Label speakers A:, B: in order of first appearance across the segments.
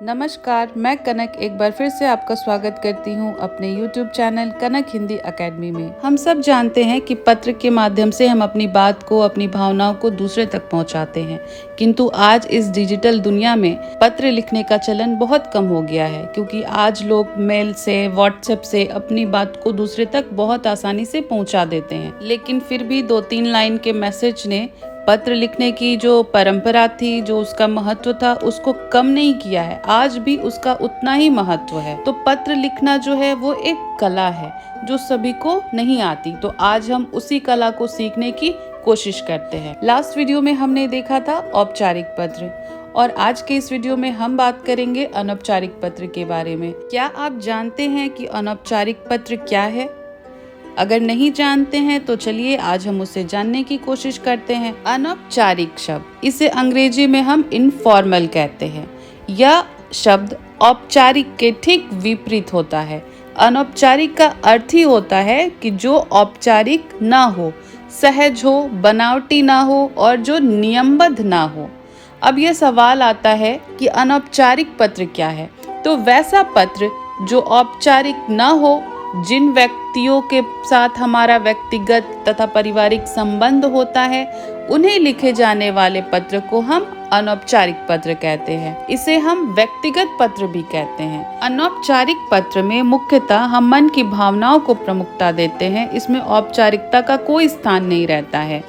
A: नमस्कार, मैं कनक एक बार फिर से आपका स्वागत करती हूं अपने YouTube चैनल कनक हिंदी एकेडमी में। हम सब जानते हैं कि पत्र के माध्यम से हम अपनी बात को, अपनी भावनाओं को दूसरे तक पहुंचाते हैं, किंतु आज इस डिजिटल दुनिया में पत्र लिखने का चलन बहुत कम हो गया है, क्योंकि आज लोग मेल से, व्हाट्सएप से अपनी बात को दूसरे तक बहुत आसानी से पहुंचा देते हैं। लेकिन फिर भी 2-3 लाइन के मैसेज ने पत्र लिखने की जो परंपरा थी, जो उसका महत्व था, उसको कम नहीं किया है। आज भी उसका उतना ही महत्व है। तो पत्र लिखना जो है वो एक कला है जो सभी को नहीं आती। तो आज हम उसी कला को सीखने की कोशिश करते हैं। लास्ट वीडियो में हमने देखा था औपचारिक पत्र, और आज के इस वीडियो में हम बात करेंगे अनौपचारिक पत्र के बारे में। क्या आप जानते हैं कि अनौपचारिक पत्र क्या है? अगर नहीं जानते हैं तो चलिए आज हम उसे जानने की कोशिश करते हैं। अनौपचारिक शब्द, इसे अंग्रेजी में हम इनफॉर्मल कहते हैं। यह शब्द औपचारिक के ठीक विपरीत होता है। अनौपचारिक का अर्थ ही होता है कि जो औपचारिक ना हो, सहज हो, बनावटी ना हो और जो नियमबद्ध ना हो। अब यह सवाल आता है कि अनौपचारिक पत्र क्या है? तो वैसा पत्र जो औपचारिक ना हो, जिन व्यक्तियों के साथ हमारा व्यक्तिगत तथा पारिवारिक संबंध होता है, उन्हें लिखे जाने वाले पत्र को हम अनौपचारिक पत्र कहते हैं। इसे हम व्यक्तिगत पत्र भी कहते हैं। अनौपचारिक पत्र में मुख्यतः हम मन की भावनाओं को प्रमुखता देते हैं। इसमें औपचारिकता का कोई स्थान नहीं रहता है।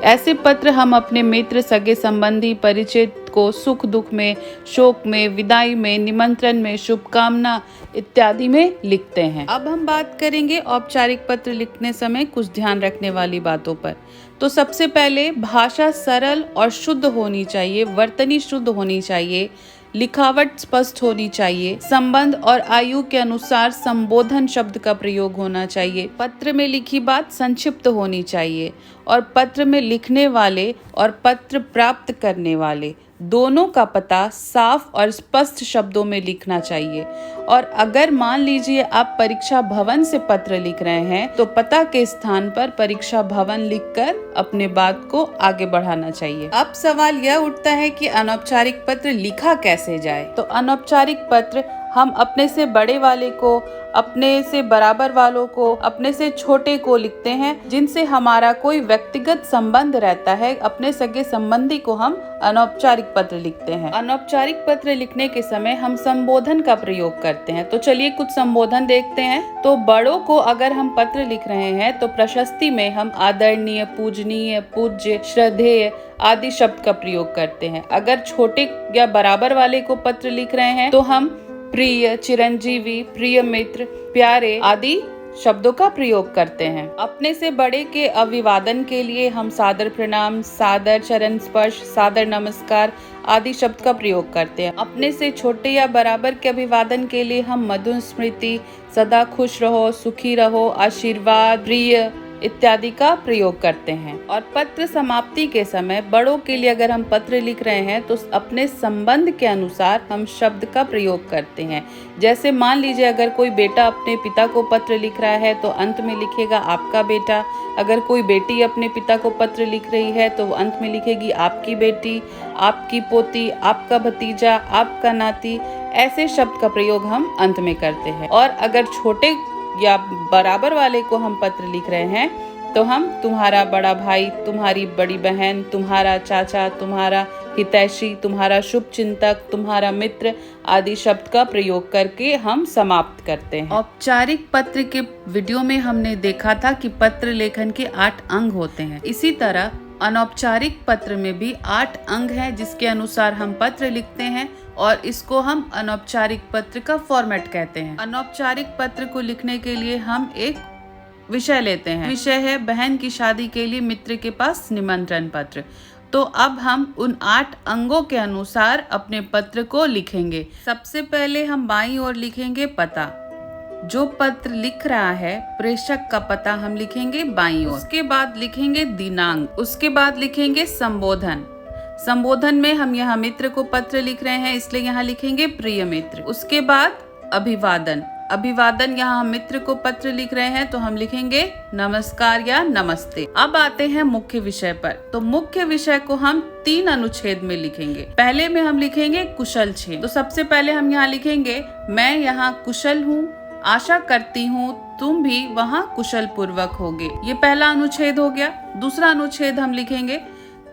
A: ऐसे पत्र हम अपने मित्र, सगे संबंधी, परिचित को सुख दुख में, शोक में, विदाई में, निमंत्रण में, शुभकामना इत्यादि में लिखते हैं। अब हम बात करेंगे औपचारिक पत्र लिखने समय कुछ ध्यान रखने वाली बातों पर। तो सबसे पहले भाषा सरल और शुद्ध होनी चाहिए, वर्तनी शुद्ध होनी चाहिए, लिखावट स्पष्ट होनी चाहिए, संबंध और आयु के अनुसार संबोधन शब्द का प्रयोग होना चाहिए, पत्र में लिखी बात संक्षिप्त होनी चाहिए, और पत्र में लिखने वाले और पत्र प्राप्त करने वाले दोनों का पता साफ और स्पष्ट शब्दों में लिखना चाहिए। और अगर मान लीजिए आप परीक्षा भवन से पत्र लिख रहे हैं, तो पता के स्थान पर परीक्षा भवन लिखकर अपने बात को आगे बढ़ाना चाहिए। अब सवाल यह उठता है कि अनौपचारिक पत्र लिखा कैसे जाए? तो अनौपचारिक पत्र हम अपने से बड़े वाले को, अपने से बराबर वालों को, अपने से छोटे को लिखते हैं, जिनसे हमारा कोई व्यक्तिगत संबंध रहता है। अपने सगे संबंधी को हम अनौपचारिक पत्र लिखते हैं। अनौपचारिक पत्र लिखने के समय हम संबोधन का प्रयोग करते हैं। तो चलिए कुछ संबोधन देखते हैं। तो बड़ों को अगर हम पत्र लिख रहे हैं तो प्रशस्ति में हम आदरणीय, पूजनीय, पूज्य, श्रद्धेय आदि शब्द का प्रयोग करते हैं। अगर छोटे या बराबर वाले को पत्र लिख रहे हैं तो हम प्रिय, चिरंजीवी, प्रिय मित्र, प्यारे आदि शब्दों का प्रयोग करते हैं। अपने से बड़े के अभिवादन के लिए हम सादर प्रणाम, सादर चरण स्पर्श, सादर नमस्कार आदि शब्द का प्रयोग करते हैं। अपने से छोटे या बराबर के अभिवादन के लिए हम मधुर स्मृति, सदा खुश रहो, सुखी रहो, आशीर्वाद, प्रिय इत्यादि का प्रयोग करते हैं। और पत्र समाप्ति के समय बड़ों के लिए अगर हम पत्र लिख रहे हैं तो अपने संबंध के अनुसार हम शब्द का प्रयोग करते हैं। जैसे मान लीजिए अगर कोई बेटा अपने पिता को पत्र लिख रहा है तो अंत में लिखेगा आपका बेटा। अगर कोई बेटी अपने पिता को पत्र लिख रही है तो अंत में लिखेगी आपकी बेटी, आपकी पोती, आपका भतीजा, आपका नाती। ऐसे शब्द का प्रयोग हम अंत में करते हैं। और अगर छोटे या बराबर वाले को हम पत्र लिख रहे हैं तो हम तुम्हारा बड़ा भाई, तुम्हारी बड़ी बहन, तुम्हारा चाचा, तुम्हारा हितैषी, तुम्हारा शुभ चिंतक, तुम्हारा मित्र आदि शब्द का प्रयोग करके हम समाप्त करते हैं। औपचारिक पत्र के वीडियो में हमने देखा था कि पत्र लेखन के 8 अंग होते हैं। इसी तरह अनौपचारिक पत्र में भी 8 अंग हैं, जिसके अनुसार हम पत्र लिखते हैं, और इसको हम अनौपचारिक पत्र का फॉर्मेट कहते हैं। अनौपचारिक पत्र को लिखने के लिए हम एक विषय लेते हैं। विषय है बहन की शादी के लिए मित्र के पास निमंत्रण पत्र। तो अब हम उन 8 अंगों के अनुसार अपने पत्र को लिखेंगे। सबसे पहले हम बाईं ओर लिखेंगे पता। जो पत्र लिख रहा है, प्रेषक का पता हम लिखेंगे बाईं ओर। उसके बाद लिखेंगे दिनांक। उसके बाद लिखेंगे संबोधन। संबोधन में हम यहाँ मित्र को पत्र लिख रहे हैं, इसलिए यहाँ लिखेंगे प्रिय मित्र। उसके बाद अभिवादन। अभिवादन यहाँ हम मित्र को पत्र लिख रहे हैं तो हम लिखेंगे नमस्कार या नमस्ते। अब आते हैं मुख्य विषय पर। तो मुख्य विषय को हम 3 अनुच्छेद में लिखेंगे। पहले में हम लिखेंगे कुशल छेद। तो सबसे पहले हम यहाँ लिखेंगे मैं यहाँ कुशल हूँ, आशा करती हूँ तुम भी वहाँ कुशल पूर्वक होगे। ये पहला अनुच्छेद हो गया। दूसरा अनुच्छेद हम लिखेंगे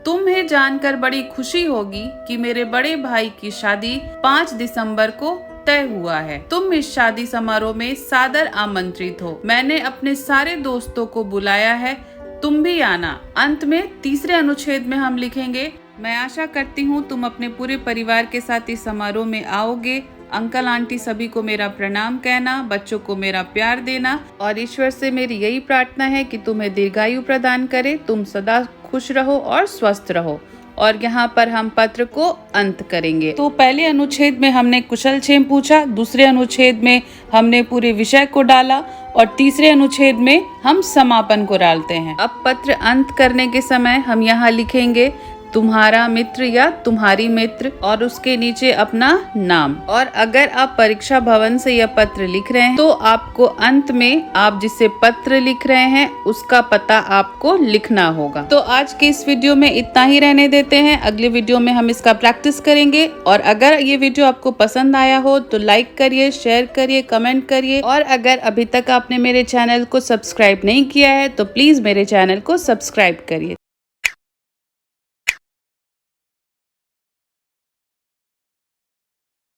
A: तुम्हें जानकर बड़ी खुशी होगी कि मेरे बड़े भाई की शादी 5 दिसंबर को तय हुआ है। तुम इस शादी समारोह में सादर आमंत्रित हो। मैंने अपने सारे दोस्तों को बुलाया है, तुम भी आना। अंत में तीसरे अनुच्छेद में हम लिखेंगे मैं आशा करती हूँ तुम अपने पूरे परिवार के साथ इस समारोह में आओगे। अंकल आंटी सभी को मेरा प्रणाम कहना, बच्चों को मेरा प्यार देना और ईश्वर से मेरी यही प्रार्थना है कि तुम्हें दीर्घायु प्रदान करे, तुम सदा खुश रहो और स्वस्थ रहो। और यहाँ पर हम पत्र को अंत करेंगे। तो पहले अनुच्छेद में हमने कुशल क्षेम पूछा, दूसरे अनुच्छेद में हमने पूरे विषय को डाला और तीसरे अनुच्छेद में हम समापन को डालते हैं। अब पत्र अंत करने के समय हम यहाँ लिखेंगे तुम्हारा मित्र या तुम्हारी मित्र और उसके नीचे अपना नाम। और अगर आप परीक्षा भवन से यह पत्र लिख रहे हैं तो आपको अंत में आप जिसे पत्र लिख रहे हैं उसका पता आपको लिखना होगा। तो आज के इस वीडियो में इतना ही रहने देते हैं। अगले वीडियो में हम इसका प्रैक्टिस करेंगे। और अगर ये वीडियो आपको पसंद आया हो तो लाइक करिए, शेयर करिए, कमेंट करिए। और अगर अभी तक आपने मेरे चैनल को सब्सक्राइब नहीं किया है तो प्लीज मेरे चैनल को सब्सक्राइब करिए।